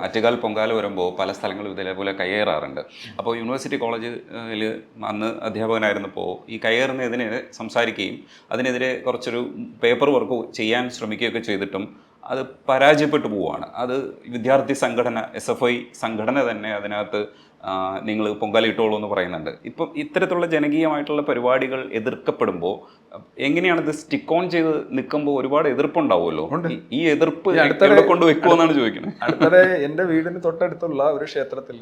ആറ്റുകാൽ പൊങ്കാല വരുമ്പോൾ പല സ്ഥലങ്ങളും ഇതേപോലെ കയ്യേറാറുണ്ട്. അപ്പോൾ യൂണിവേഴ്സിറ്റി കോളേജിൽ അന്ന് അധ്യാപകനായിരുന്നപ്പോൾ ഈ കയ്യേറുന്നതിനെതിരെ സംസാരിക്കുകയും അതിനെതിരെ കുറച്ചൊരു പേപ്പർ വർക്ക് ചെയ്യാൻ ശ്രമിക്കുകയൊക്കെ ചെയ്തിട്ടും അത് പരാജയപ്പെട്ടു പോവുകയാണ്. അത് വിദ്യാർത്ഥി സംഘടന SFI സംഘടന തന്നെ അതിനകത്ത് നിങ്ങൾ പൊങ്കാല ഇട്ടോളൂ എന്ന് പറയുന്നുണ്ട്. ഇപ്പം ഇത്തരത്തിലുള്ള ജനകീയമായിട്ടുള്ള പരിപാടികൾ എതിർക്കപ്പെടുമ്പോൾ എങ്ങനെയാണ് ഇത് സ്റ്റിക്ക് ഓൺ ചെയ്ത് നിൽക്കുമ്പോൾ ഒരുപാട് എതിർപ്പുണ്ടാവുമല്ലോ. ഈ എതിർപ്പ് കൊണ്ട് വെക്കുമെന്നാണ് ചോദിക്കുന്നത്. അടുത്തിടെ എൻ്റെ വീടിന് തൊട്ടടുത്തുള്ള ഒരു ക്ഷേത്രത്തിൽ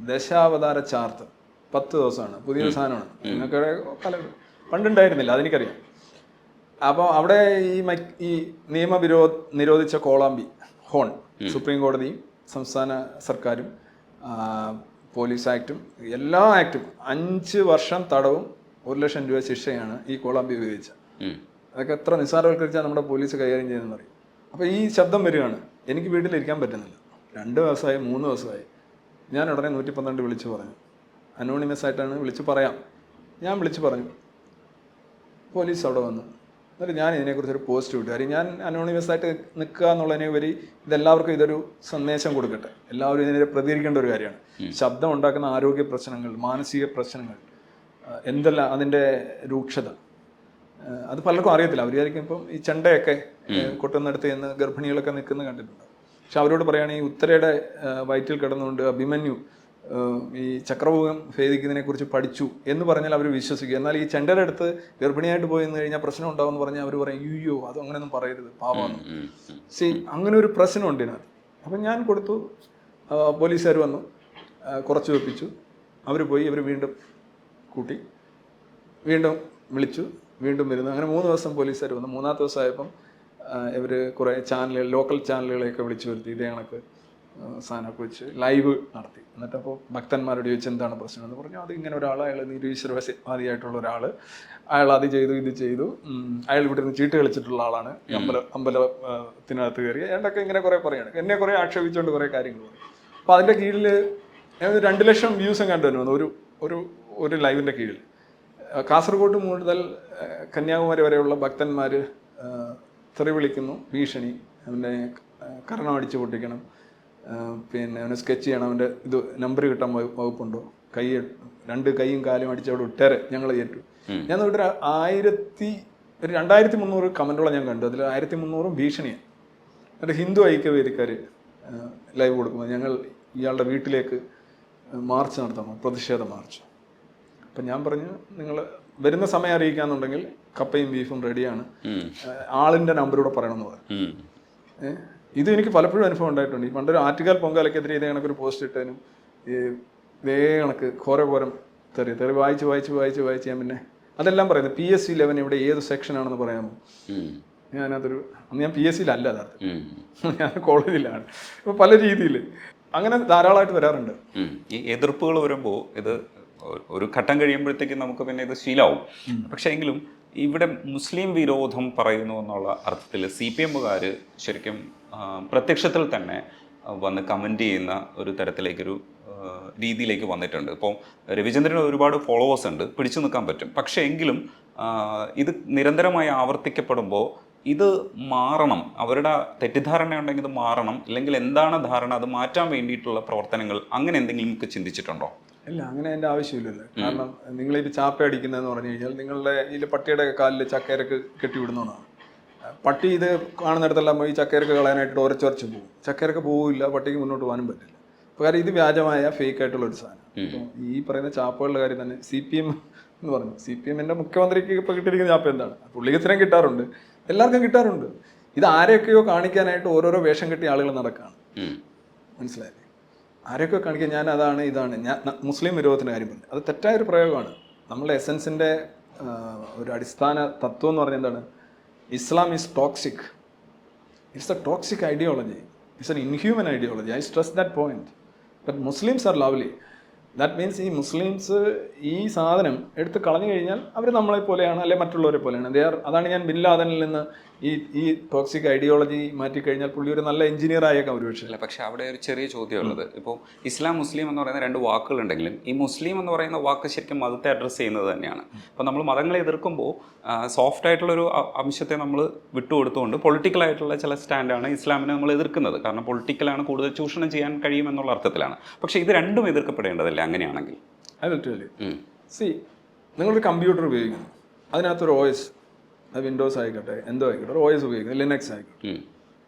ദശാവതാര ചാർത്ത് 10 ദിവസമാണ്, പുതിയൊരു സാധനമാണ്. നിങ്ങൾക്ക് പല പണ്ടുണ്ടായിരുന്നില്ല, അതെനിക്കറിയാം. അപ്പോൾ അവിടെ ഈ നിരോധിച്ച കോളാമ്പി ഹോൺ സുപ്രീം കോടതിയും സംസ്ഥാന സർക്കാരും പോലീസ് ആക്റ്റും എല്ലാ ആക്റ്റും 5 വർഷം തടവും 1,00,000 രൂപ ശിക്ഷയാണ് ഈ കോളാമ്പി ഉപയോഗിച്ചത്. അതൊക്കെ എത്ര നിസ്സാരവൽക്കരിച്ചാൽ നമ്മുടെ പോലീസ് കൈകാര്യം ചെയ്യുന്നതെന്ന് അറിയും. അപ്പോൾ ഈ ശബ്ദം വരികയാണ്, എനിക്ക് വീട്ടിലിരിക്കാൻ പറ്റുന്നില്ല. 2 ദിവസമായി 3 ദിവസമായി. ഞാൻ ഉടനെ 112 വിളിച്ചു പറഞ്ഞു. അനോണിമസ് ആയിട്ടാണ് വിളിച്ച് പറയാം. ഞാൻ വിളിച്ച് പറഞ്ഞു. പോലീസ് അവിടെ വന്നു. എന്നിട്ട് ഞാൻ ഇതിനെക്കുറിച്ചൊരു പോസ്റ്റ് വിട്ടു. കാര്യം ഞാൻ അനോണിമസ് ആയിട്ട് നിൽക്കുക എന്നുള്ളതിനെ ഉപരി ഇതെല്ലാവർക്കും ഇതൊരു സന്ദേശം കൊടുക്കട്ടെ. എല്ലാവരും ഇതിനെ പ്രതികരിക്കേണ്ട ഒരു കാര്യമാണ്. ശബ്ദം ഉണ്ടാക്കുന്ന ആരോഗ്യ പ്രശ്നങ്ങൾ, മാനസിക പ്രശ്നങ്ങൾ, എന്തെല്ലാം അതിൻ്റെ രൂക്ഷത, അത് പലർക്കും അറിയത്തില്ല. അവർ വിചാരിക്കും ഇപ്പം ഈ ചെണ്ടയൊക്കെ കൊട്ടുന്നിടത്ത് എന്ന് ഗർഭിണികളൊക്കെ നിൽക്കുന്നത് കണ്ടിട്ടുണ്ട്. പക്ഷെ അവരോട് പറയുകയാണെങ്കിൽ ഉത്തരയുടെ വയറ്റിൽ കിടന്നുകൊണ്ട് അഭിമന്യു ഈ ചക്രവ്യൂഹം ഭേദിക്കുന്നതിനെ കുറിച്ച് പഠിച്ചു എന്ന് പറഞ്ഞാൽ അവർ വിശ്വസിക്കുക. എന്നാൽ ഈ ചെണ്ടയുടെ അടുത്ത് ഗർഭിണിയായിട്ട് പോയി നിന്ന് കഴിഞ്ഞാൽ പ്രശ്നം ഉണ്ടാവുമെന്ന് പറഞ്ഞാൽ അവർ പറയും അയ്യോ അത് അങ്ങനെയൊന്നും പറയരുത്, പാവമാണ്. അങ്ങനെ ഒരു പ്രശ്നമുണ്ട് ഇതിനകത്ത്. അപ്പം ഞാൻ കൊടുത്തു. പോലീസുകാർ വന്നു, കുറച്ച് വെപ്പിച്ചു. അവർ പോയി, ഇവർ വീണ്ടും കൂട്ടി, വീണ്ടും വിളിച്ചു, വീണ്ടും വരുന്നു. അങ്ങനെ 3 ദിവസം പോലീസുകാർ വന്നു. 3-ാമത്തെ ദിവസമായപ്പം ഇവർ കുറേ ചാനലുകൾ, ലോക്കൽ ചാനലുകളെയൊക്കെ വിളിച്ചു വരുത്തി. ഇതേ കണക്ക് സാധനമൊക്കെ വെച്ച് ലൈവ് നടത്തി. എന്നിട്ടപ്പോൾ ഭക്തന്മാരോട് ചോദിച്ചു എന്താണ് പ്രശ്നം എന്ന് പറഞ്ഞു. അത് ഇങ്ങനെ ഒരാൾ, അയാൾ നിരീശ്വരവാദിയായിട്ടുള്ള ഒരാൾ, അയാൾ അത് ചെയ്തു ഇത് ചെയ്തു, അയാൾ ഇവിടെ നിന്ന് ചീട്ട് കളിച്ചിട്ടുള്ള ആളാണ്, അമ്പലത്തിനകത്ത് കയറി അയാളൊക്കെ ഇങ്ങനെ കുറേ പറയുകയാണ്. എന്നെ കുറേ ആക്ഷേപിച്ചുകൊണ്ട് കുറേ കാര്യങ്ങൾ പറയും. അപ്പോൾ അതിൻ്റെ കീഴിൽ 2 ലക്ഷം വ്യൂസും കണ്ടുവന്നു ഒരു ലൈവിൻ്റെ കീഴിൽ. കാസർഗോഡ് മുതൽ കന്യാകുമാരി വരെയുള്ള ഭക്തന്മാർ തെറി വിളിക്കുന്നു, ഭീഷണി, അവൻ്റെ കർണം അടിച്ച് പൊട്ടിക്കണം, പിന്നെ അവനെ സ്കെച്ച് ചെയ്യണം, അവൻ്റെ ഇത് നമ്പർ കിട്ടാൻ വകുപ്പുണ്ടോ, 2 കൈയും കാലും അടിച്ച് അവിടെ ഇട്ടേരെ ഞങ്ങൾ ഏറ്റു. ഞാൻ ഇവിടെ 2300 കമൻറ്റോളം ഞാൻ കണ്ടു. അതിൽ 1300 ഭീഷണിയാണ്. എന്നിട്ട് ഹിന്ദു ഐക്യവേദിക്കാർ ലൈവ് കൊടുക്കുമ്പോൾ ഞങ്ങൾ ഇയാളുടെ വീട്ടിലേക്ക് മാർച്ച് നടത്തണം, പ്രതിഷേധ മാർച്ച്. അപ്പം ഞാൻ പറഞ്ഞു നിങ്ങൾ വരുന്ന സമയം അറിയിക്കാന്നുണ്ടെങ്കിൽ കപ്പയും ബീഫും റെഡിയാണ്, ആളിൻ്റെ നമ്പറൂടെ പറയണമെന്ന് പറഞ്ഞു. ഇത് എനിക്ക് പലപ്പോഴും അനുഭവം ഉണ്ടായിട്ടുണ്ട്. ഈ പണ്ടൊരു ആറ്റുകാൽ പൊങ്കാലയ്ക്കെതിരെ ഇതേ കണക്കൊരു പോസ്റ്റ് ഇട്ടതിനും ഇതേ കണക്ക് ഘോരം തെറി വായിച്ച് ഞാൻ പിന്നെ അതെല്ലാം പറയുന്നത് PSC 11 ഇവിടെ ഏത് സെക്ഷനാണെന്ന് പറയാമോ? അന്ന് ഞാൻ PSC-യിലല്ല, യഥാർത്ഥം ഞാൻ കോളേജിലാണ്. അപ്പോൾ പല രീതിയിൽ അങ്ങനെ ധാരാളമായിട്ട് വരാറുണ്ട്. ഈ എതിർപ്പുകൾ വരുമ്പോൾ ഇത് ഒരു ഘട്ടം കഴിയുമ്പോഴത്തേക്കും നമുക്ക് പിന്നെ ഇത് ശീലമാവും. പക്ഷേ എങ്കിലും ഇവിടെ മുസ്ലിം വിരോധം പറയുന്നു എന്നുള്ള അർത്ഥത്തിൽ CPM-കാർ ശരിക്കും പ്രത്യക്ഷത്തിൽ തന്നെ വന്ന് കമൻറ്റ് ചെയ്യുന്ന ഒരു തരത്തിലേക്കൊരു രീതിയിലേക്ക് വന്നിട്ടുണ്ട്. ഇപ്പോൾ രവിചന്ദ്രന് ഒരുപാട് ഫോളോവേഴ്സ് ഉണ്ട്, പിടിച്ചു നിൽക്കാൻ പറ്റും. പക്ഷേ എങ്കിലും ഇത് നിരന്തരമായി ആവർത്തിക്കപ്പെടുമ്പോൾ ഇത് മാറണം, അവരുടെ തെറ്റിദ്ധാരണ ഉണ്ടെങ്കിൽ ഇത് മാറണം, അല്ലെങ്കിൽ എന്താണ് ധാരണ അത് മാറ്റാൻ വേണ്ടിയിട്ടുള്ള പ്രവർത്തനങ്ങൾ അങ്ങനെ എന്തെങ്കിലും നിങ്ങൾക്ക് ചിന്തിച്ചിട്ടുണ്ടോ? ഇല്ല, അങ്ങനെ എൻ്റെ ആവശ്യമില്ലല്ലോ. കാരണം നിങ്ങളിത് ചാപ്പ അടിക്കുന്നതെന്ന് പറഞ്ഞു കഴിഞ്ഞാൽ നിങ്ങളുടെ ഇതിൽ പട്ടിയുടെ കാലിൽ ചക്കരക്ക് കെട്ടിവിടുന്നതാണ്. പട്ടി ഇത് കാണുന്നിടത്തെല്ലാം പോയി ചക്കരക്ക് കളയാനായിട്ട് ഒരച്ചൊരച്ച് പോകും. ചക്കരക്ക് പോവില്ല, പട്ടിക്ക് മുന്നോട്ട് പോകാനും പറ്റില്ല. അപ്പോൾ കാര്യം ഇത് വ്യാജമായ ഫേക്ക് ആയിട്ടുള്ളൊരു സാധനം. അപ്പോൾ ഈ പറയുന്ന ചാപ്പകളുടെ കാര്യം തന്നെ CPM എന്ന് പറഞ്ഞു. CPM-ൻ്റെ മുഖ്യമന്ത്രിക്ക് ഇപ്പോൾ കിട്ടിയിരിക്കുന്ന ചാപ്പ എന്താണ്? പുള്ളിക്ക് സ്ഥിരം കിട്ടാറുണ്ട്, എല്ലാവർക്കും കിട്ടാറുണ്ട്. ഇത് ആരെയൊക്കെയോ കാണിക്കാനായിട്ട് ഓരോരോ വേഷം കെട്ടിയ ആളുകൾ നടക്കുകയാണ്. മനസ്സിലായില്ലേ? ആരെയൊക്കെ കാണിക്കാൻ ഞാൻ അതാണ് ഇതാണ്. ഞാൻ മുസ്ലിം വിരോധത്തിൻ്റെ കാര്യം പറഞ്ഞു, അത് തെറ്റായൊരു പ്രയോഗമാണ്. നമ്മളുടെ എസൻസിൻ്റെ ഒരു അടിസ്ഥാന തത്വം എന്ന് പറഞ്ഞാൽ എന്താണ്? ഇസ്ലാം is toxic. It's A toxic ideology. It's an inhuman ideology. I stress that point. But Muslims R lovely. That means ഈ മുസ്ലിംസ് ഈ സാധനം എടുത്ത് കളഞ്ഞു കഴിഞ്ഞാൽ അവർ നമ്മളെ പോലെയാണ്, അല്ലെ മറ്റുള്ളവരെ പോലെയാണ്. അതാണ് ഞാൻ ബിൻ ലാദനിൽ നിന്ന് ഈ ടോക്സിക് ഐഡിയോളജി മാറ്റിക്കഴിഞ്ഞാൽ പുള്ളി ഒരു നല്ല എഞ്ചിനീയർ ആയേക്കാം ഒരുപക്ഷെ. അല്ല, പക്ഷെ അവിടെ ഒരു ചെറിയ ചോദ്യമുള്ളത്, ഇപ്പോൾ ഇസ്ലാം മുസ്ലിം എന്ന് പറയുന്ന രണ്ട് വാക്കുകളുണ്ടെങ്കിലും ഈ മുസ്ലിം എന്ന് പറയുന്ന വാക്ക് ശരിക്കും മതത്തെ അഡ്രസ്സ് ചെയ്യുന്നത് തന്നെയാണ്. അപ്പോൾ നമ്മൾ മതങ്ങളെ എതിർക്കുമ്പോൾ സോഫ്റ്റ് ആയിട്ടുള്ളൊരു അംശത്തെ നമ്മൾ വിട്ടുകൊടുത്തുകൊണ്ട് പൊളിറ്റിക്കലായിട്ടുള്ള ചില സ്റ്റാൻഡാണ് ഇസ്ലാമിനെ നമ്മൾ എതിർക്കുന്നത്. കാരണം പൊളിറ്റിക്കലാണ് കൂടുതൽ ചൂഷണം ചെയ്യാൻ കഴിയുമെന്നുള്ള അർത്ഥത്തിലാണ്. പക്ഷേ ഇത് രണ്ടും എതിർക്കപ്പെടേണ്ടതല്ലേ അങ്ങനെയാണെങ്കിൽ? I will tell you. C, നിങ്ങളൊരു കമ്പ്യൂട്ടർ ഉപയോഗിക്കുന്നു, അതിനകത്തൊരു OS, അത് വിൻഡോസ് ആയിക്കോട്ടെ എന്തോ ആയിക്കോട്ടെ, ഒരു OS ഉപയോഗിക്കുന്നത്, ലിനക്സ് ആയിക്കോട്ടെ.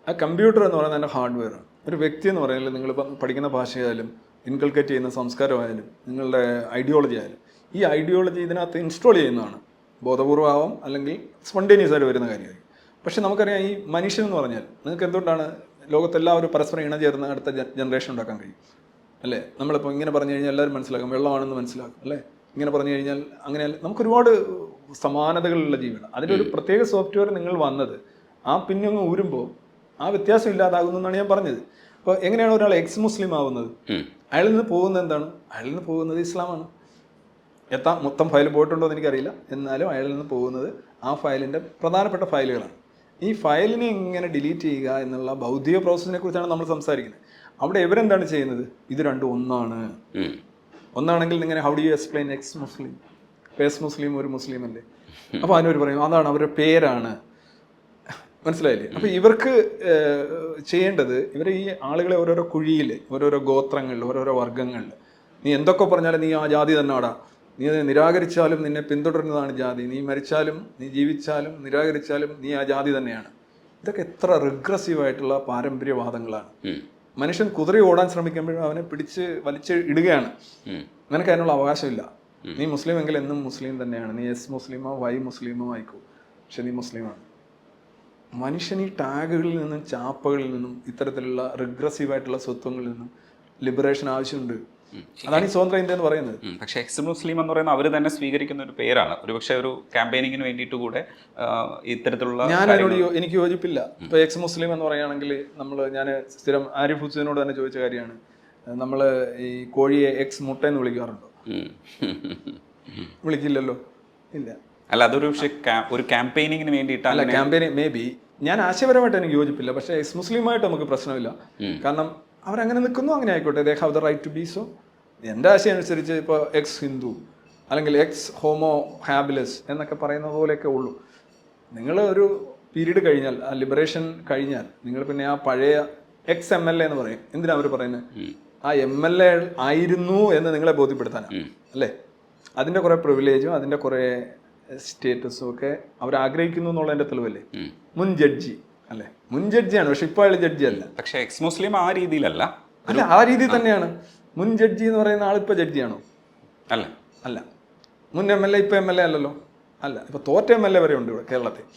ആ കമ്പ്യൂട്ടർ എന്ന് പറയുന്നത് എൻ്റെ ഹാർഡ്വെയറാണ്. ഒരു വ്യക്തി എന്ന് പറയുന്നത് നിങ്ങളിപ്പം പഠിക്കുന്ന ഭാഷയായാലും ഇൻകൾക്കേറ്റ് ചെയ്യുന്ന സംസ്കാരമായാലും നിങ്ങളുടെ ഐഡിയോളജി ആയാലും ഈ ഐഡിയോളജി ഇതിനകത്ത് ഇൻസ്റ്റാൾ ചെയ്യുന്നതാണ്. ബോധപൂർവമാവും അല്ലെങ്കിൽ സ്പോണ്ടേനിയസ് ആയിട്ട് വരുന്ന കാര്യമായി. പക്ഷെ നമുക്കറിയാം ഈ മനുഷ്യൻ എന്ന് പറഞ്ഞാൽ നിങ്ങൾക്ക് എന്തുകൊണ്ടാണ് ലോകത്തെല്ലാവരും പരസ്പരം ഇണചേർന്ന് അടുത്ത ജനറേഷൻ ഉണ്ടാക്കാൻ കഴിയും അല്ലേ? നമ്മളിപ്പോൾ ഇങ്ങനെ പറഞ്ഞു കഴിഞ്ഞാൽ എല്ലാവരും മനസ്സിലാക്കും, വെള്ളമാണെന്ന് മനസ്സിലാക്കും അല്ലേ? ഇങ്ങനെ പറഞ്ഞു കഴിഞ്ഞാൽ അങ്ങനെയല്ല. നമുക്കൊരുപാട് സമാനതകളുള്ള ജീവിതം. അതിലൊരു പ്രത്യേക സോഫ്റ്റ്വെയർ നിങ്ങൾ വന്നത് ആ പിന്നൊന്ന് ഊരുമ്പോൾ ആ വ്യത്യാസം ഇല്ലാതാകുന്നു എന്നാണ് ഞാൻ പറഞ്ഞത്. അപ്പോൾ എങ്ങനെയാണ് ഒരാൾ എക്സ് മുസ്ലിം ആവുന്നത്? അയാളിൽ നിന്ന് പോകുന്നത് എന്താണ്? അയാളിൽ നിന്ന് പോകുന്നത് ഇസ്ലാമാണ്. മൊത്തം ഫയൽ പോയിട്ടുണ്ടോ എന്ന് എനിക്കറിയില്ല, എന്നാലും അയാളിൽ നിന്ന് പോകുന്നത് ആ ഫയലിൻ്റെ പ്രധാനപ്പെട്ട ഫയലുകളാണ്. ഈ ഫയലിനെ ഇങ്ങനെ ഡിലീറ്റ് ചെയ്യുക എന്നുള്ള ഭൗതിക പ്രോസസ്സിനെ കുറിച്ചാണ് നമ്മൾ സംസാരിക്കുന്നത്. അവിടെ ഇവരെന്താണ് ചെയ്യുന്നത്? ഇത് രണ്ടും ഒന്നാണെങ്കിൽ ഇങ്ങനെ how do you explain X Muslim? X മുസ്ലിം ഒരു മുസ്ലിം അല്ലേ? അപ്പോൾ അതിനവർ പറയും അതാണ് അവരുടെ പേരാണ്. മനസ്സിലായില്ലേ? അപ്പോൾ ഇവർക്ക് ചെയ്യേണ്ടത് ഇവർ ഈ ആളുകളെ ഓരോരോ കുഴിയിൽ, ഓരോരോ ഗോത്രങ്ങളിൽ, ഓരോരോ വർഗ്ഗങ്ങളിൽ നീ എന്തൊക്കെ പറഞ്ഞാലും നീ ആ ജാതി തന്നെ ആടാ, നീ നിരാകരിച്ചാലും നിന്നെ പിന്തുടരുന്നതാണ് ജാതി, നീ മരിച്ചാലും നീ ജീവിച്ചാലും നിരാകരിച്ചാലും നീ ആ ജാതി തന്നെയാണ്. ഇതൊക്കെ എത്ര റിഗ്രസീവായിട്ടുള്ള പാരമ്പര്യവാദങ്ങളാണ്. മനുഷ്യൻ കുതിര ഓടാൻ ശ്രമിക്കുമ്പോഴും അവനെ പിടിച്ച് വലിച്ച് ഇടുകയാണ്. നിനക്ക് അതിനുള്ള അവകാശമില്ല. നീ മുസ്ലിം എങ്കിൽ എന്നും മുസ്ലിം തന്നെയാണ്. നീ എസ് മുസ്ലിമോ വൈ മുസ്ലിമോ ആയിക്കോ, പക്ഷെ നീ മുസ്ലിമാണ്. മനുഷ്യൻ ഈ ടാഗുകളിൽ നിന്നും ചാപ്പകളിൽ നിന്നും ഇത്തരത്തിലുള്ള റിഗ്രസീവായിട്ടുള്ള സ്വത്വങ്ങളിൽ നിന്നും ലിബറേഷൻ ആവശ്യമുണ്ട്. അതാണ് ഈ സ്വതന്ത്ര ഇന്ത്യ എന്ന് പറയുന്നത്. പക്ഷേ എക്സ് മുസ്ലിം എന്ന് പറയുന്നത് അവർ തന്നെ സ്വീകരിക്കുന്ന ഒരു പേരാണ്. ഒരുപക്ഷെ ഒരു ക്യാമ്പയിനിങ്ങിന് വേണ്ടിയിട്ട് കൂടെ ഇത്തരത്തിലുള്ള എനിക്ക് യോജിപ്പില്ല. ഇപ്പോൾ എക്സ് മുസ്ലിം എന്ന് പറയുകയാണെങ്കിൽ ഞാൻ സ്ഥിരം ആരിഫ് ഹുസൈനോട് തന്നെ ചോദിച്ച കാര്യമാണ്, നമ്മൾ ഈ കോഴിയെ എക്സ് മുട്ട എന്ന് വിളിക്കാറുണ്ടോ? വിളിക്കില്ലല്ലോ, ഇല്ല. അല്ല, അതൊരു പക്ഷേ ഒരു ക്യാമ്പയിനിങ്ങിന് വേണ്ടിയിട്ട് അല്ല, ക്യാമ്പയിനിങ് മേ ബി. ഞാൻ ആശയപരമായിട്ട് എനിക്ക് യോജിപ്പില്ല, പക്ഷേ എക്സ് മുസ്ലിമായിട്ട് നമുക്ക് പ്രശ്നമില്ല. കാരണം അവരങ്ങനെ നിൽക്കുന്നു, അങ്ങനെ ആയിക്കോട്ടെ, they have the right to be so. എൻ്റെ ആശയം അനുസരിച്ച് ഇപ്പോൾ എക്സ് ഹിന്ദു അല്ലെങ്കിൽ എക്സ് ഹോമോ ഹാബിലസ് എന്നൊക്കെ പറയുന്ന പോലെയൊക്കെ ഉള്ളൂ. നിങ്ങൾ ഒരു പീരീഡ് കഴിഞ്ഞാൽ, ആ ലിബറേഷൻ കഴിഞ്ഞാൽ നിങ്ങൾ പിന്നെ ആ പഴയ എക്സ് MLA എന്ന് പറയും. എന്തിനാണ് അവർ പറയുന്നത്? ആ MLA ആയിരുന്നു എന്ന് നിങ്ങളെ ബോധ്യപ്പെടുത്താനാണ് അല്ലേ? അതിൻ്റെ കുറേ പ്രിവിലേജും അതിൻ്റെ കുറേ സ്റ്റേറ്റസും ഒക്കെ അവർ ആഗ്രഹിക്കുന്നു എന്നുള്ളതിൻ്റെ തെളിവല്ലേ? മുൻ ജഡ്ജി അല്ലേ? മുൻ ജഡ്ജിയാണ്, പക്ഷെ ഇപ്പോൾ അയാൾ ജഡ്ജി അല്ല. പക്ഷേ എക്സ് മുസ്ലിം ആ രീതിയിലല്ല. അല്ല, ആ രീതിയിൽ തന്നെയാണ്. മുൻ ജഡ്ജി എന്ന് പറയുന്ന ആളിപ്പോൾ ജഡ്ജിയാണോ? അല്ല, അല്ല. മുൻ MLA ഇപ്പോൾ MLA അല്ലല്ലോ. അല്ല, ഇപ്പോൾ തോറ്റ MLA വരെ ഉണ്ട് ഇവിടെ കേരളത്തിൽ,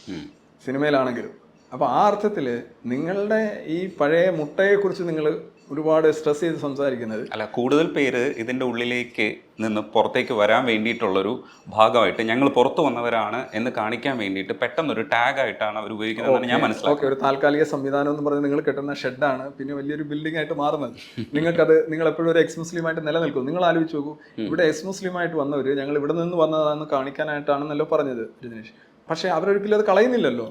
സിനിമയിലാണെങ്കിലും. അപ്പോൾ ആ അർത്ഥത്തിൽ നിങ്ങളുടെ ഈ പഴയ മുട്ടയെക്കുറിച്ച് നിങ്ങൾ ഒരുപാട് സ്ട്രെസ് ചെയ്ത് സംസാരിക്കുന്നത് അല്ല, കൂടുതൽ പേര് ഇതിൻ്റെ ഉള്ളിലേക്ക് നിന്ന് പുറത്തേക്ക് വരാൻ വേണ്ടിയിട്ടുള്ളൊരു ഭാഗമായിട്ട് ഞങ്ങൾ പുറത്തു വന്നവരാണ് എന്ന് കാണിക്കാൻ വേണ്ടിയിട്ട് പെട്ടെന്നൊരു ടാഗായിട്ടാണ് അവർ ഉപയോഗിക്കുന്നതെന്ന് ഞാൻ മനസ്സിലാക്കി. ഒരു താൽക്കാലിക സംവിധാനം എന്ന് പറഞ്ഞ് നിങ്ങൾ കെട്ടുന്ന ഷെഡാണ് പിന്നെ വലിയൊരു ബിൽഡിംഗ് ആയിട്ട് മാറുന്നത്. നിങ്ങൾ എപ്പോഴും ഒരു എക്സ് മുസ്ലിം ആയിട്ട് നിലനിൽക്കും. നിങ്ങൾ ആലോചിച്ച് നോക്കൂ, ഇവിടെ എക്സ് മുസ്ലിം ആയിട്ട് വന്നവർ ഞങ്ങൾ ഇവിടെ നിന്ന് വന്നതാണെന്ന് കാണിക്കാനായിട്ടാണെന്നല്ലോ പറഞ്ഞത് രജനീഷ്. പക്ഷേ അവരൊരിക്കലും അത് കളയുന്നില്ലല്ലോ.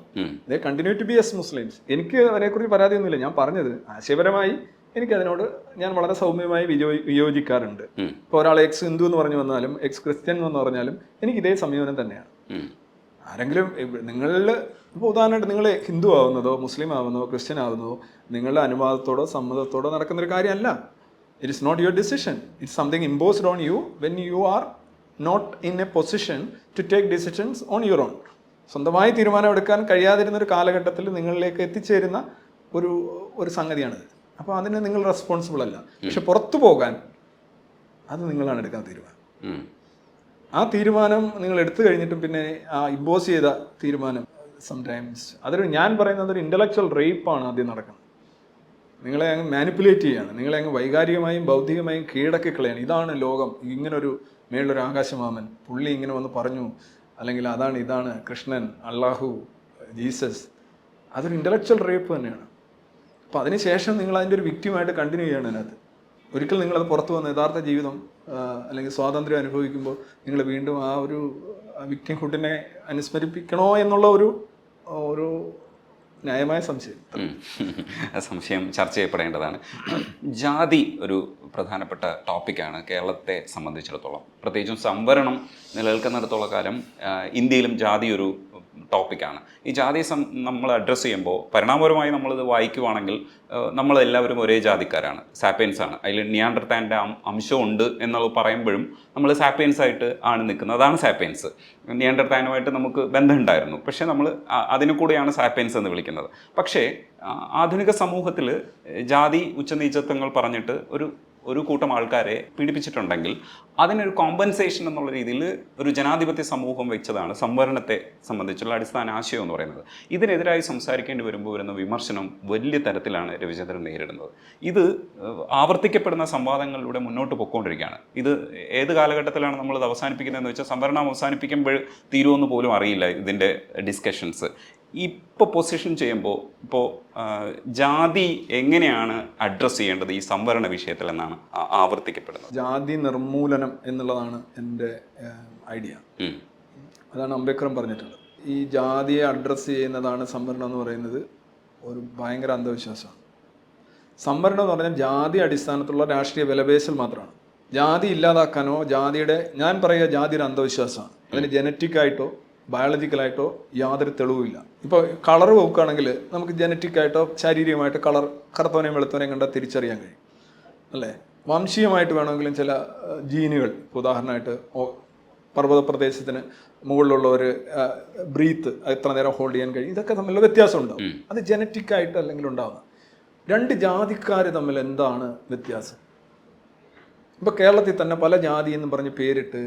They continue to be as Muslims. എനിക്ക് അതിനെക്കുറിച്ച് പരാതിയൊന്നുമില്ല. ഞാൻ പറഞ്ഞത് ആശയപരമായി എനിക്കതിനോട് ഞാൻ വളരെ സൗമ്യമായി വിയോജിക്കാറുണ്ട്. ഇപ്പോൾ ഒരാൾ എക്സ് ഹിന്ദു എന്ന് പറഞ്ഞു വന്നാലും എക്സ് ക്രിസ്ത്യൻ എന്ന് പറഞ്ഞാലും എനിക്ക് ഇതേ സമീപനം തന്നെയാണ്. ആരെങ്കിലും നിങ്ങളിൽ ഇപ്പോൾ ഉദാഹരണമായിട്ട് നിങ്ങൾ ഹിന്ദു ആവുന്നതോ മുസ്ലിം ആവുന്നതോ ക്രിസ്ത്യൻ ആവുന്നതോ നിങ്ങളുടെ അനുവാദത്തോടോ സമ്മതത്തോടോ നടക്കുന്നൊരു കാര്യമല്ല. It is not your decision. It's something imposed on you when you are not in a position to take decisions on your own. സ്വന്തമായി തീരുമാനമെടുക്കാൻ കഴിയാതിരുന്നൊരു കാലഘട്ടത്തിൽ നിങ്ങളിലേക്ക് എത്തിച്ചേരുന്ന ഒരു സംഗതിയാണിത്. അപ്പോൾ അതിന് നിങ്ങൾ റെസ്പോൺസിബിൾ അല്ല. പക്ഷെ പുറത്തു പോകാൻ അത് നിങ്ങളാണ് എടുക്കാൻ തീരുമാനം. ആ തീരുമാനം നിങ്ങൾ എടുത്തു കഴിഞ്ഞിട്ടും പിന്നെ ആ ഇമ്പോസ് ചെയ്ത തീരുമാനം സംടൈംസ് ഞാൻ പറയുന്നത് ഒരു ഇൻ്റലക്ച്വൽ റേപ്പാണ് ആദ്യം നടക്കുന്നത്. നിങ്ങളെ അങ്ങ് മാനിപ്പുലേറ്റ് ചെയ്യാണ്, നിങ്ങളെ അങ്ങ് വൈകാരികമായും ബൗദ്ധികമായും കീഴടക്കി കളയാണ്. ഇതാണ് ലോകം, ഇങ്ങനൊരു മേളൊരു ആകാശമാമൻ പുള്ളി ഇങ്ങനെ വന്ന് പറഞ്ഞു, അല്ലെങ്കിൽ ഇതാണ് കൃഷ്ണൻ, അള്ളാഹു, ജീസസ്. അതൊരു ഇൻ്റലക്ച്വൽ റേപ്പ് തന്നെയാണ്. അപ്പോൾ അതിനുശേഷം നിങ്ങൾ അതിൻ്റെ ഒരു വിക്റ്റിമായിട്ട് കണ്ടിന്യൂ ചെയ്യണം. അതിനകത്ത് ഒരിക്കൽ നിങ്ങളത് പുറത്തു വന്ന് യഥാർത്ഥ ജീവിതം അല്ലെങ്കിൽ സ്വാതന്ത്ര്യം അനുഭവിക്കുമ്പോൾ നിങ്ങൾ വീണ്ടും ആ ഒരു വിക്റ്റിംഹുഡിനെ അനുസ്മരിപ്പിക്കണോ എന്നുള്ള ഒരു ന്യായമായ സംശയം. സംശയം ചർച്ച ചെയ്യപ്പെടേണ്ടതാണ്. ജാതി ഒരു പ്രധാനപ്പെട്ട ടോപ്പിക്കാണ് കേരളത്തെ സംബന്ധിച്ചിടത്തോളം. പ്രത്യേകിച്ചും സംവരണം നിലനിൽക്കുന്നിടത്തോളം കാലം ഇന്ത്യയിലും ജാതി ഒരു ടോപ്പിക്കാണ്. ഈ ജാതിയെ നമ്മൾ അഡ്രസ്സ് ചെയ്യുമ്പോൾ പരിണാമപരമായി നമ്മളിത് വായിക്കുവാണെങ്കിൽ നമ്മളെല്ലാവരും ഒരേ ജാതിക്കാരാണ്, സാപ്പിയൻസ് ആണ്. അതിൽ നിയാണ്ടർതാലിൻ്റെ അംശമുണ്ട് എന്നുള്ളത് പറയുമ്പോഴും നമ്മൾ സാപ്പിയൻസ് ആയിട്ട് ആണ് നിൽക്കുന്നത്. അതാണ് സാപ്പിയൻസ്. നിയാണ്ടർതാലുമായിട്ട് നമുക്ക് ബന്ധമുണ്ടായിരുന്നു, പക്ഷേ നമ്മൾ അതിനു കൂടെയാണ് സാപ്പിയൻസ് എന്ന് വിളിക്കുന്നത്. പക്ഷേ ആധുനിക സമൂഹത്തിൽ ജാതി ഉച്ചനീചത്വങ്ങൾ പറഞ്ഞിട്ട് ഒരു കൂട്ടം ആൾക്കാരെ പീഡിപ്പിച്ചിട്ടുണ്ടെങ്കിൽ അതിനൊരു കോമ്പൻസേഷൻ എന്നുള്ള രീതിയിൽ ഒരു ജനാധിപത്യ സമൂഹം വെച്ചതാണ് സംവരണത്തെ സംബന്ധിച്ചുള്ള അടിസ്ഥാന ആശയം എന്ന് പറയുന്നത്. ഇതിനെതിരായി സംസാരിക്കേണ്ടി വരുമ്പോൾ വരുന്ന വിമർശനം വലിയ തരത്തിലാണ് രവിചന്ദ്രൻ നേരിടുന്നത്. ഇത് ആവർത്തിക്കപ്പെടുന്ന സംവാദങ്ങളിലൂടെ മുന്നോട്ട് പോയിക്കൊണ്ടിരിക്കുകയാണ്. ഇത് ഏത് കാലഘട്ടത്തിലാണ് നമ്മളിത് അവസാനിപ്പിക്കുന്നതെന്ന് വെച്ചാൽ സംവരണം അവസാനിപ്പിക്കുമ്പോൾ തീരുമെന്ന് പോലും അറിയില്ല ഇതിൻ്റെ ഡിസ്കഷൻസ്. ഇപ്പോൾ പൊസിഷൻ ചെയ്യുമ്പോൾ ഇപ്പോൾ ജാതി എങ്ങനെയാണ് അഡ്രസ്സ് ചെയ്യേണ്ടത് ഈ സംവരണ വിഷയത്തിൽ എന്നാണ് ആവർത്തിക്കപ്പെടുന്നത്? ജാതി നിർമൂലനം എന്നുള്ളതാണ് എൻ്റെ ഐഡിയ. അതാണ് അംബേദ്കറും പറഞ്ഞിട്ടുള്ളത്. ഈ ജാതിയെ അഡ്രസ്സ് ചെയ്യുന്നതാണ് സംവരണം എന്ന് പറയുന്നത് ഒരു ഭയങ്കര അന്ധവിശ്വാസമാണ്. സംവരണം എന്ന് പറഞ്ഞാൽ ജാതി അടിസ്ഥാനത്തിലുള്ള രാഷ്ട്രീയ വിലപേശൽ മാത്രമാണ്. ജാതി ഇല്ലാതാക്കാനോ ഞാൻ പറയുക ജാതി ഒരു അന്ധവിശ്വാസമാണ്. അതിന് ജനറ്റിക്കായിട്ടോ ബയോളജിക്കലായിട്ടോ യാതൊരു തെളിവുമില്ല. ഇപ്പോൾ കളർ നോക്കുകയാണെങ്കിൽ നമുക്ക് ജനറ്റിക്കായിട്ടോ ശാരീരികമായിട്ടോ കളർ കറുത്തവനെയും വെളുത്തവനെയും കണ്ടാൽ തിരിച്ചറിയാൻ കഴിയും, അല്ലേ? വംശീയമായിട്ട് വേണമെങ്കിലും ചില ജീനുകൾ, ഉദാഹരണമായിട്ട് പർവ്വത പ്രദേശത്തിന് മുകളിലുള്ള ഒരു ബ്രീത്ത് എത്ര നേരം ഹോൾഡ് ചെയ്യാൻ കഴിയും, ഇതൊക്കെ തമ്മിലുള്ള വ്യത്യാസമുണ്ടാവും. അത് ജനറ്റിക്കായിട്ട് അല്ലെങ്കിൽ ഉണ്ടാവുക. രണ്ട് ജാതിക്കാർ തമ്മിൽ എന്താണ് വ്യത്യാസം? ഇപ്പോൾ കേരളത്തിൽ തന്നെ പല ജാതി എന്ന് പറഞ്ഞ് പേരിട്ട്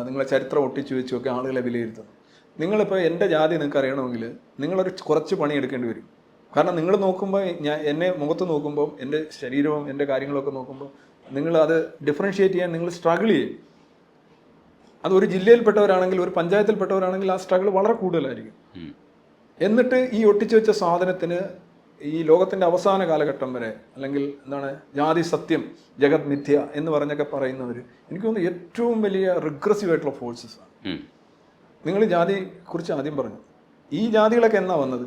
നിങ്ങളെ ചരിത്രം ഒട്ടിച്ചു വെച്ച് ഒക്കെ ആളുകളെ വിലയിരുത്തുന്നു. നിങ്ങളിപ്പോൾ എൻ്റെ ജാതി നിങ്ങൾക്ക് അറിയണമെങ്കിൽ നിങ്ങളൊരു കുറച്ച് പണിയെടുക്കേണ്ടി വരും. കാരണം നിങ്ങൾ നോക്കുമ്പോൾ എന്നെ മുഖത്ത് നോക്കുമ്പോൾ എൻ്റെ ശരീരവും എൻ്റെ കാര്യങ്ങളൊക്കെ നോക്കുമ്പോൾ നിങ്ങളത് ഡിഫറൻഷ്യേറ്റ് ചെയ്യാൻ നിങ്ങൾ സ്ട്രഗിൾ ചെയ്യും. അതൊരു ജില്ലയിൽപ്പെട്ടവരാണെങ്കിൽ ഒരു പഞ്ചായത്തിൽപ്പെട്ടവരാണെങ്കിൽ ആ സ്ട്രഗിൾ വളരെ കൂടുതലായിരിക്കും. എന്നിട്ട് ഈ ഒട്ടിച്ചു വെച്ച സാധനത്തിന് ഈ ലോകത്തിൻ്റെ അവസാന കാലഘട്ടം വരെ അല്ലെങ്കിൽ എന്താണ് ജാതി സത്യം ജഗത് മിഥ്യ എന്ന് പറഞ്ഞൊക്കെ പറയുന്നവർ എനിക്ക് തോന്നുന്നു ഏറ്റവും വലിയ റിഗ്രസീവ് ആയിട്ടുള്ള ഫോഴ്സസാണ്. നിങ്ങൾ ജാതിയെ കുറിച്ച് ആദ്യം പറഞ്ഞു. ഈ ജാതികളൊക്കെ എന്നാ വന്നത്?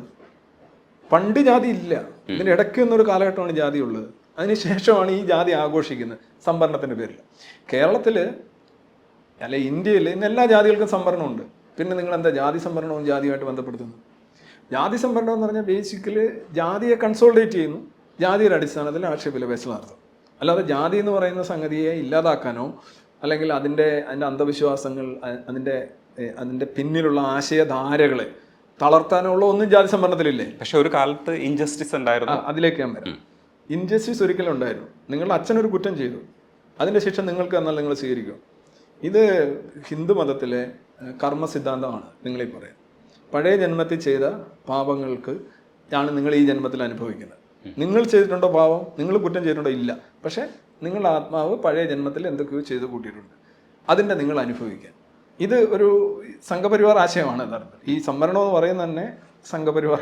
പണ്ട് ജാതി ഇല്ല. ഇതിൻ്റെ ഇടയ്ക്ക് എന്നൊരു കാലഘട്ടമാണ് ജാതി ഉള്ളത്. അതിനുശേഷമാണ് ഈ ജാതി ആഘോഷിക്കുന്നത് സംവരണത്തിൻ്റെ പേരിൽ. കേരളത്തിൽ അല്ലെ ഇന്ത്യയിൽ ഇന്ന് എല്ലാ ജാതികൾക്കും സംവരണമുണ്ട്. പിന്നെ നിങ്ങൾ എന്താ ജാതി സംവരണവും ജാതിയുമായിട്ട് ബന്ധപ്പെടുത്തുന്നത്? ജാതി സംവരണം എന്ന് പറഞ്ഞാൽ ബേസിക്കലി ജാതിയെ കൺസോൾഡേറ്റ് ചെയ്യുന്നു, ജാതിയുടെ അടിസ്ഥാനത്തിൽ ആക്ഷേപ വിലപേശൽ നടത്തും. അല്ലാതെ ജാതി എന്ന് പറയുന്ന സംഗതിയെ ഇല്ലാതാക്കാനോ അല്ലെങ്കിൽ അതിൻ്റെ അന്ധവിശ്വാസങ്ങൾ അതിൻ്റെ പിന്നിലുള്ള ആശയധാരകളെ തളർത്താനുള്ള ഒന്നും ജാതി സംവരണത്തിലില്ലേ? പക്ഷെ ഒരു കാലത്ത് ഇൻജസ്റ്റിസ് ഉണ്ടായിരുന്നു. അതിലേക്ക് ഞാൻ വരാം. ഇൻജസ്റ്റിസ് ഒരിക്കലും ഉണ്ടായിരുന്നു. നിങ്ങളുടെ അച്ഛനൊരു കുറ്റം ചെയ്തു, അതിൻ്റെ ശിക്ഷ നിങ്ങൾക്ക് എന്നാൽ നിങ്ങൾ സ്വീകരിക്കും. ഇത് ഹിന്ദു മതത്തിലെ കർമ്മ സിദ്ധാന്തമാണ്. നിങ്ങളീ പറയാം പഴയ ജന്മത്തിൽ ചെയ്ത പാപങ്ങൾക്ക് ആണ് നിങ്ങൾ ഈ ജന്മത്തിൽ അനുഭവിക്കുന്നത്. നിങ്ങൾ ചെയ്തിട്ടുണ്ടോ പാപം? നിങ്ങൾ കുറ്റം ചെയ്തിട്ടുണ്ടോ? ഇല്ല. പക്ഷേ നിങ്ങളുടെ ആത്മാവ് പഴയ ജന്മത്തിൽ എന്തൊക്കെയോ ചെയ്ത് കൂട്ടിയിട്ടുണ്ട്, അതിൻ്റെ നിങ്ങൾ അനുഭവിക്കാൻ. ഇത് ഒരു സംഘപരിവാർ ആശയമാണ് യഥാർത്ഥത്തിൽ. ഈ സംവരണം എന്ന് പറയുന്നത് തന്നെ സംഘപരിവാർ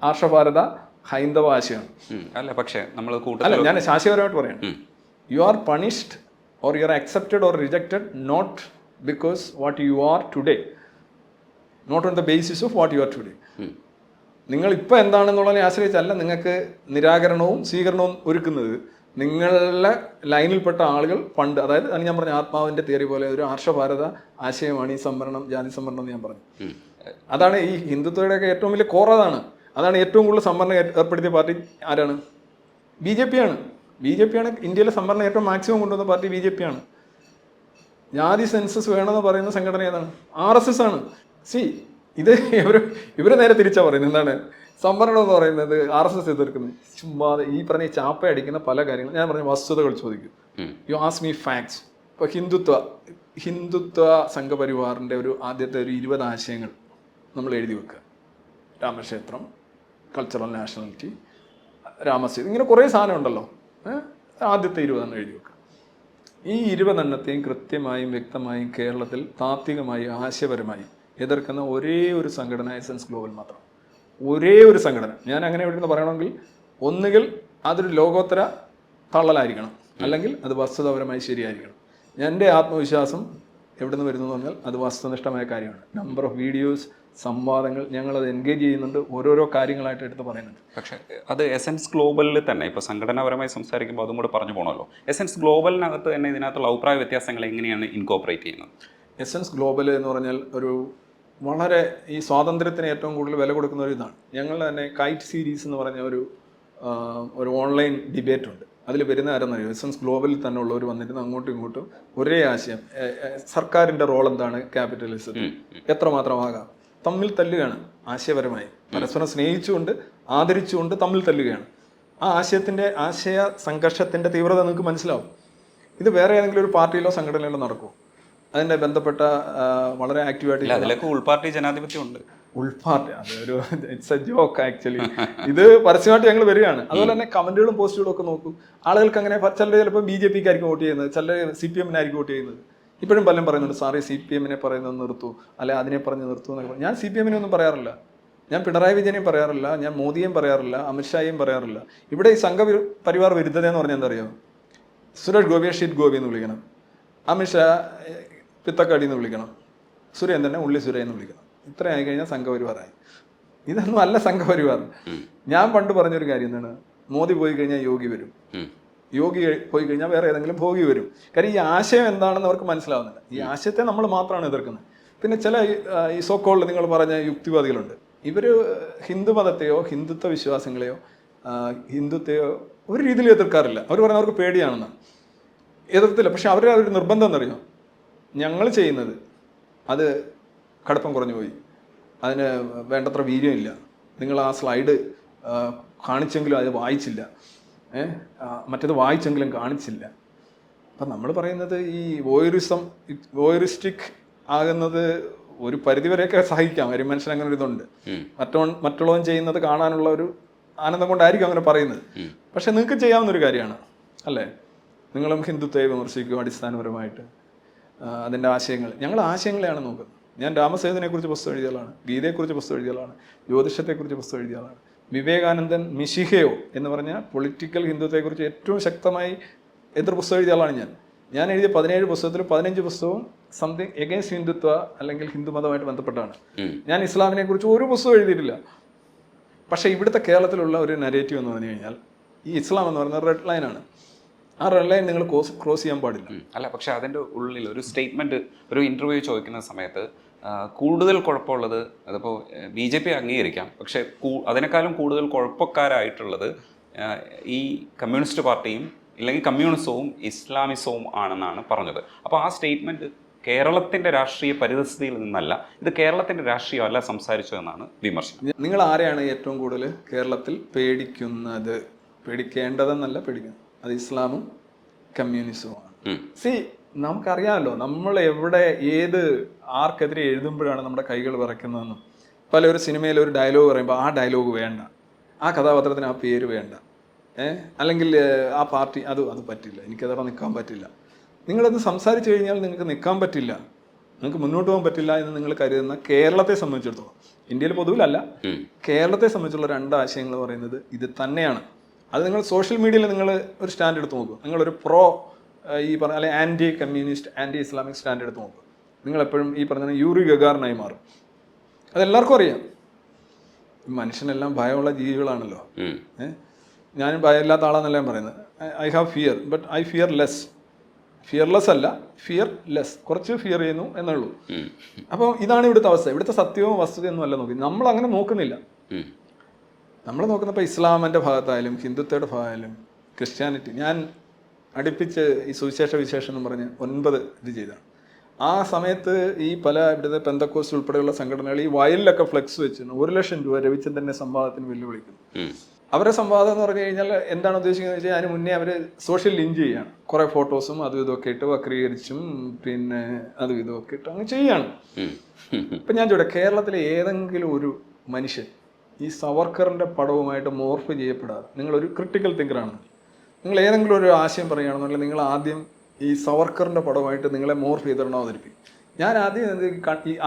ആർഷഭാരത ഹൈന്ദവ ആശയമാണ്. അല്ല, പക്ഷേ നമ്മൾ അല്ല, ഞാൻ ശാസ്ത്രീയപരമായിട്ട് പറയാം. You are punished or you are accepted or rejected not because what you are today, not on the basis of what you are today. നിങ്ങൾ ഇപ്പോൾ എന്താണെന്നുള്ളതിനെ ആശ്രയിച്ചല്ല നിങ്ങൾക്ക് നിരാകരണവും സ്വീകരണവും ഒരുക്കുന്നത്. നിങ്ങളുടെ ലൈനിൽപ്പെട്ട ആളുകൾ പണ്ട്, അതായത് ഞാൻ പറഞ്ഞ ആത്മാവിൻ്റെ തിയറി പോലെ ഒരു ആർഷഭാരത ആശയമാണ് ഈ സംവരണം, ജാതി സംവരണം എന്ന് ഞാൻ പറഞ്ഞു. അതാണ് ഈ ഹിന്ദുത്വയുടെയൊക്കെ ഏറ്റവും വലിയ കോർ. അതാണ് ഏറ്റവും കൂടുതൽ സംവരണം ഏർപ്പെടുത്തിയ പാർട്ടി ആരാണ്? BJP ആണ്. BJP ആണ് ഇന്ത്യയിലെ സംവരണം ഏറ്റവും മാക്സിമം കൊണ്ടുവന്ന പാർട്ടി. BJP ആണ്. ജാതി സെൻസസ് വേണമെന്ന് പറയുന്ന സംഘടന ഏതാണ്? RSS ആണ്. ഇത് ഇവർ നേരെ തിരിച്ചാ പറയുന്നത്. എന്താണ് സംവരണം എന്ന് പറയുന്നത്? RSS എതിർക്കുന്നത്. ചുമ്മാ ഈ പറഞ്ഞ ചാപ്പ അടിക്കുന്ന പല കാര്യങ്ങളും. ഞാൻ പറഞ്ഞ വസ്തുതകൾ ചോദിക്കും. You ask me facts. ഇപ്പോൾ ഹിന്ദുത്വ സംഘപരിവാറിൻ്റെ ആദ്യത്തെ ഒരു 20 ആശയങ്ങൾ നമ്മൾ എഴുതി വെക്കുക. രാമക്ഷേത്രം, കൾച്ചറൽ നാഷണാലിറ്റി, രാമസീത, ഇങ്ങനെ കുറേ സാധനം ഉണ്ടല്ലോ. ആദ്യത്തെ 20 എഴുതി വെക്കുക. ഈ 20 കൃത്യമായും വ്യക്തമായും കേരളത്തിൽ താത്വികമായി ആശയപരമായി എതിർക്കുന്ന ഒരേ ഒരു സംഘടന എസൻസ് ഗ്ലോബൽ മാത്രം. ഒരേ ഒരു സംഘടന. ഞാൻ അങ്ങനെ എവിടെ പറയണമെങ്കിൽ ഒന്നുകിൽ അതൊരു ലോകോത്തര തള്ളലായിരിക്കണം, അല്ലെങ്കിൽ അത് വസ്തുതാപരമായി ശരിയായിരിക്കണം. എൻ്റെ ആത്മവിശ്വാസം എവിടെ നിന്ന് വരുന്നു എന്ന് പറഞ്ഞാൽ അത് വസ്തുനിഷ്ഠമായ കാര്യമാണ്. നമ്പർ ഓഫ് വീഡിയോസ്, സംവാദങ്ങൾ, ഞങ്ങളത് എൻഗേജ് ചെയ്യുന്നുണ്ട്, ഓരോരോ കാര്യങ്ങളായിട്ട് എടുത്ത് പറയുന്നുണ്ട്. പക്ഷേ അത് എസെൻസ് ഗ്ലോബലിൽ തന്നെ ഇപ്പോൾ സംഘടനാപരമായി സംസാരിക്കുമ്പോൾ അതും കൂടെ പറഞ്ഞു പോകണമല്ലോ. എസെൻസ് ഗ്ലോബലിനകത്ത് തന്നെ ഇതിനകത്തുള്ള അഭിപ്രായ വ്യത്യാസങ്ങൾ എങ്ങനെയാണ് ഇൻകോപ്പറേറ്റ് ചെയ്യുന്നത്? എസെൻസ് ഗ്ലോബൽ എന്ന് പറഞ്ഞാൽ ഒരു വളരെ ഈ സ്വാതന്ത്ര്യത്തിന് ഏറ്റവും കൂടുതൽ വില കൊടുക്കുന്ന ഒരു ഇതാണ്. ഞങ്ങൾ തന്നെ കൈറ്റ് സീരീസ് എന്ന് പറഞ്ഞ ഒരു ഓൺലൈൻ ഡിബേറ്റ് ഉണ്ട്. അതിൽ വരുന്ന ആരെന്നറിയോ, എസെൻസ് ഗ്ലോബലിൽ തന്നെ ഉള്ളവർ വന്നിരുന്ന് അങ്ങോട്ടും ഇങ്ങോട്ടും ഒരേ ആശയം, സർക്കാരിൻ്റെ റോൾ എന്താണ്, ക്യാപിറ്റലിസത്തിൽ എത്രമാത്രമാകാം, തമ്മിൽ തല്ലുകയാണ്. ആശയപരമായി പരസ്പരം സ്നേഹിച്ചുകൊണ്ട് ആദരിച്ചുകൊണ്ട് തമ്മിൽ തല്ലുകയാണ്. ആ ആശയ സംഘർഷത്തിൻ്റെ തീവ്രത നിങ്ങൾക്ക് മനസ്സിലാവും. ഇത് വേറെ ഏതെങ്കിലും ഒരു പാർട്ടിയിലോ സംഘടനയിലോ നടക്കുമോ? അതിൻ്റെ ബന്ധപ്പെട്ട വളരെ ആക്റ്റീവായിട്ട് അതിലൊക്കെ ഉൾപാർട്ടി ജനാധിപത്യം ഉണ്ട്. ഉൾപാർട്ടി അതൊരു ഇറ്റ്സ് എ ജോക്ക് ആക്ച്വലി. ഇത് പരസ്യമായിട്ട് ഞങ്ങൾ വരികയാണ്. അതുപോലെ തന്നെ കമന്റുകളും പോസ്റ്റുകളും ഒക്കെ നോക്കും. ആളുകൾക്ക് അങ്ങനെ ചിലർ ചിലപ്പോൾ BJP ആയിരിക്കും വോട്ട് ചെയ്യുന്നത്, ചിലർ CPM-നായിരിക്കും വോട്ട് ചെയ്യുന്നത്. ഇപ്പോഴും പലരും പറയുന്നുണ്ട്, സാറേ CPM-നെ പറയുന്നത് നിർത്തൂ, അല്ലെ അതിനെ പറഞ്ഞ് നിർത്തൂ എന്നൊക്കെ പറഞ്ഞു. ഞാൻ CPM-നെ ഒന്നും പറയാറില്ല, ഞാൻ പിണറായി വിജയനെയും പറയാറില്ല, ഞാൻ മോദിയെയും പറയാറില്ല, അമിത്ഷായെയും പറയാറില്ല. ഇവിടെ ഈ സംഘപരിവാർ വിരുദ്ധത എന്ന് പറഞ്ഞാൽ എന്താ അറിയാമോ? സുരേഷ് ഗോപിയെ ഷീറ്റ് ഗോപി എന്ന് വിളിക്കണം, അമിത്ഷാ പിത്തക്കാടി എന്ന് വിളിക്കണം, സുരേന്ദ്രനെ ഉള്ളി സുരേ എന്ന് വിളിക്കണം. ഇത്രയായി കഴിഞ്ഞാൽ സംഘപരിവാറായി. ഇതൊന്നും അല്ല സംഘപരിവാർ. ഞാൻ പണ്ട് പറഞ്ഞൊരു കാര്യം എന്താണ്, മോദി പോയി കഴിഞ്ഞാൽ യോഗി വരും, യോഗി പോയി കഴിഞ്ഞാൽ വേറെ ഏതെങ്കിലും ഭോഗി വരും. കാര്യം ഈ ആശയം എന്താണെന്ന് അവർക്ക് മനസ്സിലാവുന്നില്ല. ഈ ആശയത്തെ നമ്മൾ മാത്രമാണ് എതിർക്കുന്നത്. പിന്നെ ചില ഈ സോക്കോളിൽ നിങ്ങൾ പറഞ്ഞ യുക്തിവാദികളുണ്ട്. ഇവർ ഹിന്ദു മതത്തെയോ ഹിന്ദുത്വ വിശ്വാസങ്ങളെയോ ഹിന്ദുത്തെയോ ഒരു രീതിയിൽ എതിർക്കാറില്ല. അവർ പറയുന്നത് അവർക്ക് പേടിയാണെന്ന്, എതിർത്തില്ല. പക്ഷെ അവരുടെ ഒരു നിർബന്ധം എന്നറിയോ, ഞങ്ങൾ ചെയ്യുന്നത് അത് കടുപ്പം കുറഞ്ഞു പോയി, അതിന് വേണ്ടത്ര വീര്യമില്ല, നിങ്ങൾ ആ സ്ലൈഡ് കാണിച്ചെങ്കിലും അത് വായിച്ചില്ല, മറ്റേത് വായിച്ചെങ്കിലും കാണിച്ചില്ല. അപ്പം നമ്മൾ പറയുന്നത് ഈ വോയറിസ്റ്റിക് ആകുന്നത് ഒരു പരിധിവരെയൊക്കെ സഹിക്കാം. ഒരു മനുഷ്യൻ അങ്ങനെ ഒരു ഇതുണ്ട്, മറ്റുള്ളവൻ ചെയ്യുന്നത് കാണാനുള്ള ഒരു ആനന്ദം കൊണ്ടായിരിക്കും അങ്ങനെ പറയുന്നത്. പക്ഷെ നിങ്ങൾക്ക് ചെയ്യാവുന്നൊരു കാര്യമാണ് അല്ലേ? നിങ്ങളും ഹിന്ദുത്വത്തെ വിമർശിക്കും അടിസ്ഥാനപരമായിട്ട്, അതിൻ്റെ ആശയങ്ങൾ. ഞങ്ങൾ ആശയങ്ങളെയാണ് നോക്കുന്നത്. ഞാൻ രാമസേതുവിനെക്കുറിച്ച് പുസ്തകം എഴുതിയ ആളാണ്, ഗീതയെക്കുറിച്ച് പുസ്തകം എഴുതിയ ആളാണ്, ജ്യോതിഷത്തെക്കുറിച്ച് പുസ്തകം എഴുതിയ ആളാണ്. വിവേകാനന്ദൻ മിശിഹയോ എന്ന് പറഞ്ഞ പൊളിറ്റിക്കൽ ഹിന്ദുത്വത്തെക്കുറിച്ച് ഏറ്റവും ശക്തമായി എതിർ പുസ്തകം എഴുതിയ ആളാണ് ഞാൻ എഴുതിയ 17 പുസ്തകത്തിൽ 15 പുസ്തകവും സംതിങ് എഗെയിൻസ്റ്റ് ഹിന്ദുത്വ അല്ലെങ്കിൽ ഹിന്ദുമതമായിട്ട് ബന്ധപ്പെട്ടാണ്. ഞാൻ ഇസ്ലാമിനെ കുറിച്ച് ഒരു പുസ്തകം എഴുതിയിട്ടില്ല. പക്ഷേ ഇവിടുത്തെ കേരളത്തിലുള്ള ഒരു നരേറ്റീവ് എന്ന് പറഞ്ഞു കഴിഞ്ഞാൽ ഈ ഇസ്ലാം എന്ന് പറയുന്നത് റെഡ് ലൈനാണ്. ആ റെഡ് ലൈൻ നിങ്ങൾ ക്രോസ് ചെയ്യാൻ പാടില്ല. അല്ല, പക്ഷെ അതിൻ്റെ ഉള്ളിൽ ഒരു സ്റ്റേറ്റ്മെൻറ്റ്, ഒരു ഇൻ്റർവ്യൂ ചോദിക്കുന്ന സമയത്ത് കൂടുതൽ കുഴപ്പമുള്ളത്, അതിപ്പോൾ BJP അംഗീകരിക്കാം, പക്ഷേ അതിനേക്കാളും കൂടുതൽ കുഴപ്പക്കാരായിട്ടുള്ളത് ഈ കമ്മ്യൂണിസ്റ്റ് പാർട്ടിയും ഇല്ലെങ്കിൽ കമ്മ്യൂണിസവും ഇസ്ലാമിസവും ആണെന്നാണ് പറഞ്ഞത്. അപ്പോൾ ആ സ്റ്റേറ്റ്മെൻറ്റ് കേരളത്തിൻ്റെ രാഷ്ട്രീയ പരിതസ്ഥിതിയിൽ നിന്നല്ല, ഇത് കേരളത്തിൻ്റെ രാഷ്ട്രീയമല്ല സംസാരിച്ചതെന്നാണ് വിമർശനം. നിങ്ങൾ ആരെയാണ് ഏറ്റവും കൂടുതൽ കേരളത്തിൽ പേടിക്കുന്നത്? പേടിക്കേണ്ടതെന്നല്ല, പേടിക്കുന്നത് അത് ഇസ്ലാമും കമ്മ്യൂണിസവുമാണ്. നമുക്കറിയാമല്ലോ നമ്മൾ എവിടെ ഏത് ആർക്കെതിരെ എഴുതുമ്പോഴാണ് നമ്മുടെ കൈകൾ വിറയ്ക്കുന്നതെന്നും. ഒരു സിനിമയിൽ ഒരു ഡയലോഗ് പറയുമ്പോൾ ആ ഡയലോഗ് വേണ്ട, ആ കഥാപാത്രത്തിന് ആ പേര് വേണ്ട, അല്ലെങ്കിൽ ആ പാർട്ടി അത് പറ്റില്ല, എനിക്കതവിടെ നിൽക്കാൻ പറ്റില്ല. നിങ്ങളത് സംസാരിച്ചു കഴിഞ്ഞാൽ നിങ്ങൾക്ക് നിൽക്കാൻ പറ്റില്ല, നിങ്ങൾക്ക് മുന്നോട്ട് പോകാൻ പറ്റില്ല എന്ന് നിങ്ങൾ കരുതുന്ന കേരളത്തെ സംബന്ധിച്ചിടത്തോളം, ഇന്ത്യയിൽ പൊതുവിലല്ല, കേരളത്തെ സംബന്ധിച്ചുള്ള 2 ആശയങ്ങൾ പറയുന്നത് ഇത് തന്നെയാണ്. അത് നിങ്ങൾ സോഷ്യൽ മീഡിയയിൽ നിങ്ങൾ ഒരു സ്റ്റാൻഡ് എടുത്ത് നോക്കും, നിങ്ങളൊരു ഈ പറഞ്ഞ അല്ലെങ്കിൽ anti communist anti Islamic stand എടുത്ത് നോക്കും, നിങ്ങളെപ്പോഴും ഈ പറഞ്ഞ യൂറി ഗഗാറിനായി മാറും. അതെല്ലാവർക്കും അറിയാം. മനുഷ്യനെല്ലാം ഭയമുള്ള ജീവികളാണല്ലോ. ഞാനും ഭയമില്ലാത്ത ആളാന്നല്ല ഞാൻ പറയുന്നത്. I have fear but I fear less. Fearless അല്ല, ഫിയർ ലെസ്, കുറച്ച് ഫിയർ ചെയ്യുന്നു എന്നുള്ളൂ. അപ്പോൾ ഇതാണ് ഇവിടുത്തെ അവസ്ഥ. ഇവിടുത്തെ സത്യവും വസ്തുതയൊന്നും അല്ല നോക്കി, നമ്മൾ അങ്ങനെ നോക്കുന്നില്ല. നമ്മൾ നോക്കുന്നപ്പോൾ ഇസ്ലാമിൻ്റെ ഭാഗത്തായാലും ഹിന്ദുത്വയുടെ ഭാഗമായാലും ക്രിസ്ത്യാനിറ്റി, ഞാൻ അടുപ്പിച്ച് ഈ സുവിശേഷ വിശേഷം എന്ന് പറഞ്ഞ് 9 ഇത് ചെയ്താണ്. ആ സമയത്ത് ഈ പല ഇവിടുത്തെ പെന്തക്കോസ്റ്റ് ഉൾപ്പെടെയുള്ള സംഘടനകൾ ഈ വയലിലൊക്കെ ഫ്ലെക്സ് വെച്ച് 1 ലക്ഷം രൂപ രവിചന്ദ്രൻ്റെ സംവാദത്തിന് വെല്ലുവിളിക്കുന്നു. അവരുടെ സംവാദം എന്ന് പറഞ്ഞു കഴിഞ്ഞാൽ എന്താണ് ഉദ്ദേശിക്കുന്നത് വെച്ചാൽ അതിന് മുന്നേ അവർ സോഷ്യൽ ലിഞ്ച് ചെയ്യാണ്, കുറേ ഫോട്ടോസും അതും ഇതൊക്കെ ഇട്ട് വക്രീകരിച്ചും പിന്നെ അതും ഇതൊക്കെ ഇട്ട് അങ്ങ് ചെയ്യാണ്. ഇപ്പം ഞാൻ ചോദിക്കട്ടെ, കേരളത്തിലെ ഏതെങ്കിലും ഒരു മനുഷ്യൻ ഈ സവർക്കറിൻ്റെ പടവുമായിട്ട് മോർഫ് ചെയ്യപ്പെടാതെ, നിങ്ങളൊരു ക്രിട്ടിക്കൽ തിങ്കറാണ്, നിങ്ങൾ ഏതെങ്കിലും ഒരു ആശയം പറയുകയാണെന്നുണ്ടെങ്കിൽ നിങ്ങൾ ആദ്യം ഈ സവർക്കറിൻ്റെ പടവുമായിട്ട് നിങ്ങളെ മോർഫ് ചെയ്തിടണം അവതരിപ്പിക്കും. ഞാൻ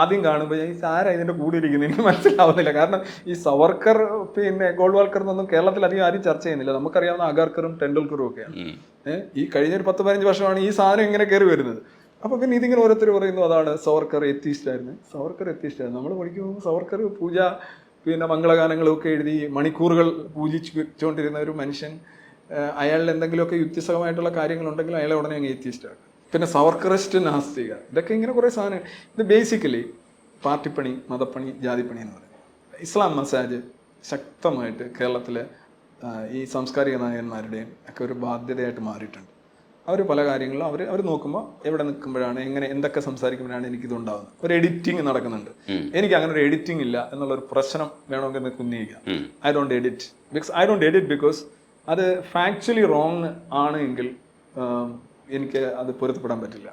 ആദ്യം കാണുമ്പോൾ ഈ ആരാ ഇതിൻ്റെ കൂടെ ഇരിക്കുന്നത് എനിക്ക് മനസ്സിലാവുന്നില്ല. കാരണം ഈ സവർക്കർ പിന്നെ ഗോൾവാൾക്കർ എന്നൊന്നും കേരളത്തിൽ അധികം ആരും ചർച്ച ചെയ്യുന്നില്ല. നമുക്കറിയാവുന്ന അഗാർക്കറും ടെണ്ടുൽക്കറും ഒക്കെയാണ്. ഈ കഴിഞ്ഞൊരു 10-15 വർഷമാണ് ഈ സാധനം ഇങ്ങനെ കയറി വരുന്നത്. അപ്പോൾ പിന്നെ ഇതിങ്ങനെ ഓരോരുത്തർ പറയുന്നു അതാണ് സവർക്കർ എത്തീസ്റ്റ് ആയിരുന്നു. സവർക്കർ എത്തീസ്റ്റ് ആയിരുന്നു. നമ്മൾ പഠിക്കുമ്പോൾ സവർക്കർ പൂജ പിന്നെ മംഗളഗാനങ്ങളൊക്കെ എഴുതി മണിക്കൂറുകൾ പൂജിച്ച് വെച്ചുകൊണ്ടിരുന്ന ഒരു മനുഷ്യൻ, അയാളിൽ എന്തെങ്കിലുമൊക്കെ യുക്തിസഹമായിട്ടുള്ള കാര്യങ്ങളുണ്ടെങ്കിൽ അയാളെ ഉടനെ അങ്ങ് എത്തീസ്റ്റ് ആക്കും. പിന്നെ സവർക്കറിസ്റ്റ് നാസ്തിക, ഇതൊക്കെ ഇങ്ങനെ കുറേ സാധനം. ഇത് ബേസിക്കലി പാർട്ടിപ്പണി, മതപ്പണി, ജാതിപ്പണി എന്ന് പറയും. ഇസ്ലാം മസാജ് ശക്തമായിട്ട് കേരളത്തിലെ ഈ സാംസ്കാരിക നായകന്മാരുടെയും ഒക്കെ ഒരു ബാധ്യതയായിട്ട് മാറിയിട്ടുണ്ട്. അവർ പല കാര്യങ്ങളിലും അവർ നോക്കുമ്പോൾ എവിടെ നിൽക്കുമ്പോഴാണ്, എങ്ങനെ എന്തൊക്കെ സംസാരിക്കുമ്പോഴാണ് എനിക്കിതുണ്ടാകുന്നത്. ഒരു എഡിറ്റിംഗ് നടക്കുന്നുണ്ട്. എനിക്ക് അങ്ങനെ ഒരു എഡിറ്റിംഗ് ഇല്ല എന്നുള്ളൊരു പ്രശ്നം വേണമെങ്കിൽ നിങ്ങൾക്ക് ഉന്നയിക്കാം. ഐ ഡോണ്ട് എഡിറ്റ് ബിക്കോസ് അത് ഫാക്ച്വലി റോങ് ആണ് എങ്കിൽ എനിക്ക് അത് പൊരുത്തപ്പെടാൻ പറ്റില്ല.